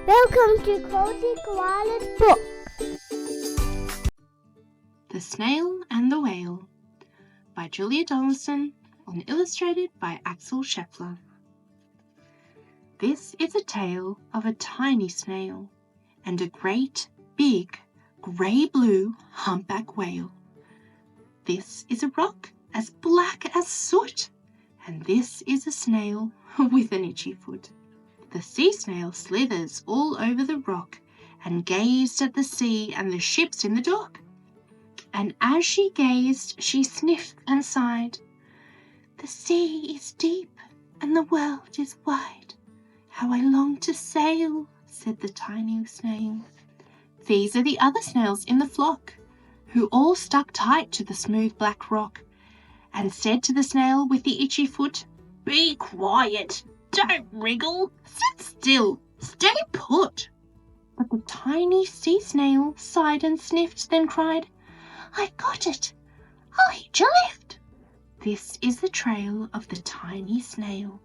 Welcome to Cozy Koala's Book. The Snail and the Whale by Julia Donaldson and illustrated by Axel Scheffler. This is a tale of a tiny snail and a great, big, grey-blue humpback whale. This is a rock as black as soot, and this is a snail with an itchy foot. The sea snail slithers all over the rock and gazed at the sea and the ships in the dock. And as she gazed, she sniffed and sighed. The sea is deep and the world is wide. How I long to sail, said the tiny snail. These are the other snails in the flock, who all stuck tight to the smooth black rock, and said to the snail with the itchy foot, Be quiet, don't wriggle, sit still, stay put. But the tiny sea snail sighed and sniffed, then cried, I got it, I'll hitch a lift. This is the trail of the tiny snail,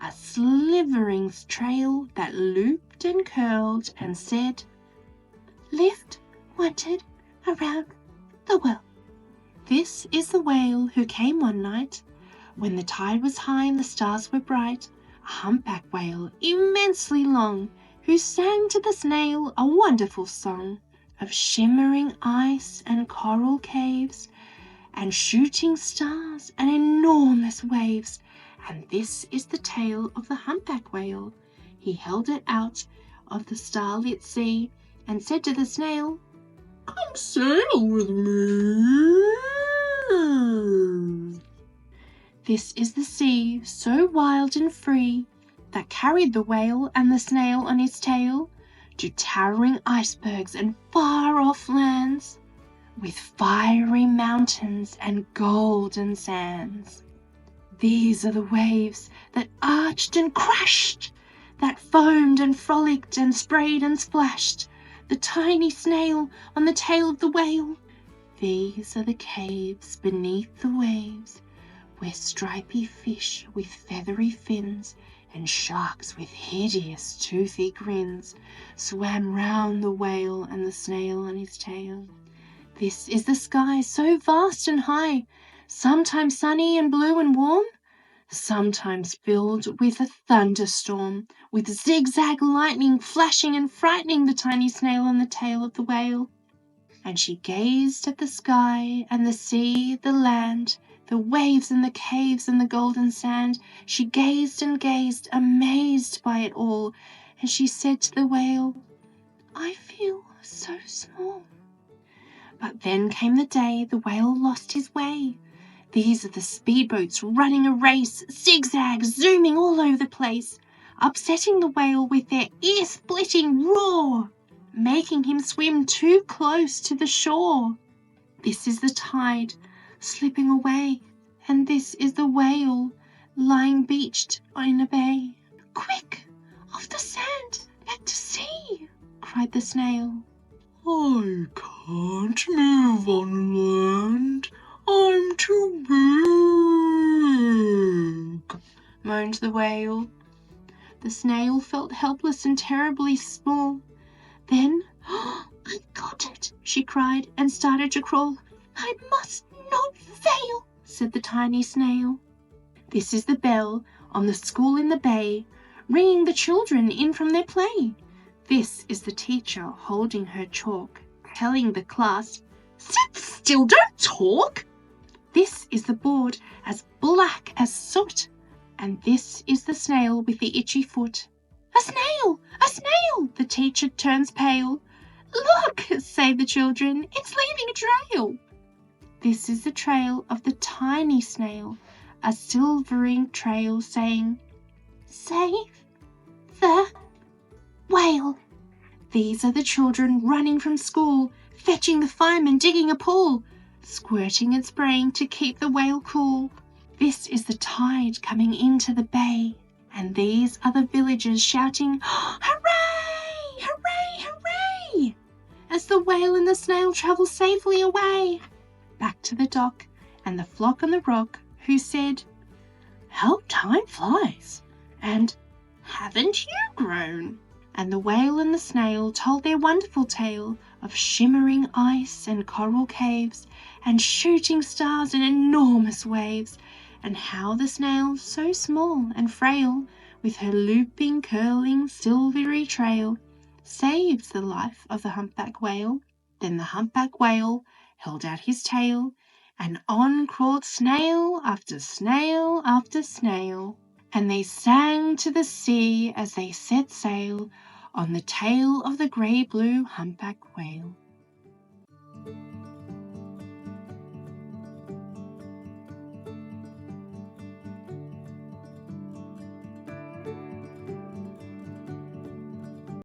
a slivering trail that looped and curled and said, Lift wanted around the world. This is the whale who came one night, when the tide was high and the stars were bright, a humpback whale immensely long, who sang to the snail a wonderful song of shimmering ice and coral caves, and shooting stars and enormous waves. And this is the tale of the humpback whale. He held it out of the starlit sea and said to the snail, Come sail with me. This is the sea, so wild and free, that carried the whale and the snail on his tail to towering icebergs and far-off lands, with fiery mountains and golden sands. These are the waves that arched and crashed, that foamed and frolicked and sprayed and splashed the tiny snail on the tail of the whale. These are the caves beneath the waves, where stripy fish with feathery fins and sharks with hideous toothy grins swam round the whale and the snail on his tail. This is the sky so vast and high, sometimes sunny and blue and warm, sometimes filled with a thunderstorm, with zigzag lightning flashing and frightening the tiny snail on the tail of the whale. And she gazed at the sky and the sea, the land, the waves and the caves and the golden sand. She gazed and gazed, amazed by it all, and she said to the whale, I feel so small. But then came the day the whale lost his way. These are the speedboats running a race, zigzag, zooming all over the place, upsetting the whale with their ear-splitting roar, making him swim too close to the shore. This is the tide slipping away, and this is the whale lying beached in a bay. Quick, off the sand, back to sea, cried the snail. I can't move on land, I'm too big, moaned the whale. The snail felt helpless and terribly small. Then, I got it, she cried, and started to crawl. I must not fail, said the tiny snail. This is the bell on the school in the bay, ringing the children in from their play. This is the teacher holding her chalk, telling the class, Sit still, don't talk. This is the board as black as soot, and this is the snail with the itchy foot. A snail! A snail! The teacher turns pale. Look, say the children, it's leaving a trail. This is the trail of the tiny snail, a silvering trail saying, Save the whale. These are the children running from school, fetching the firemen, digging a pool, squirting and spraying to keep the whale cool. This is the tide coming into the bay, and these are the villagers shouting, Hooray! Hooray! Hooray! As the whale and the snail travel safely away. Back to the dock and the flock on the rock, who said, How time flies, and haven't you grown? And the whale and the snail told their wonderful tale of shimmering ice and coral caves and shooting stars and enormous waves, and how the snail, so small and frail, with her looping, curling, silvery trail, saves the life of the humpback whale. Then the humpback whale held out his tail, and on crawled snail after snail after snail, and they sang to the sea as they set sail on the tail of the grey-blue humpback whale.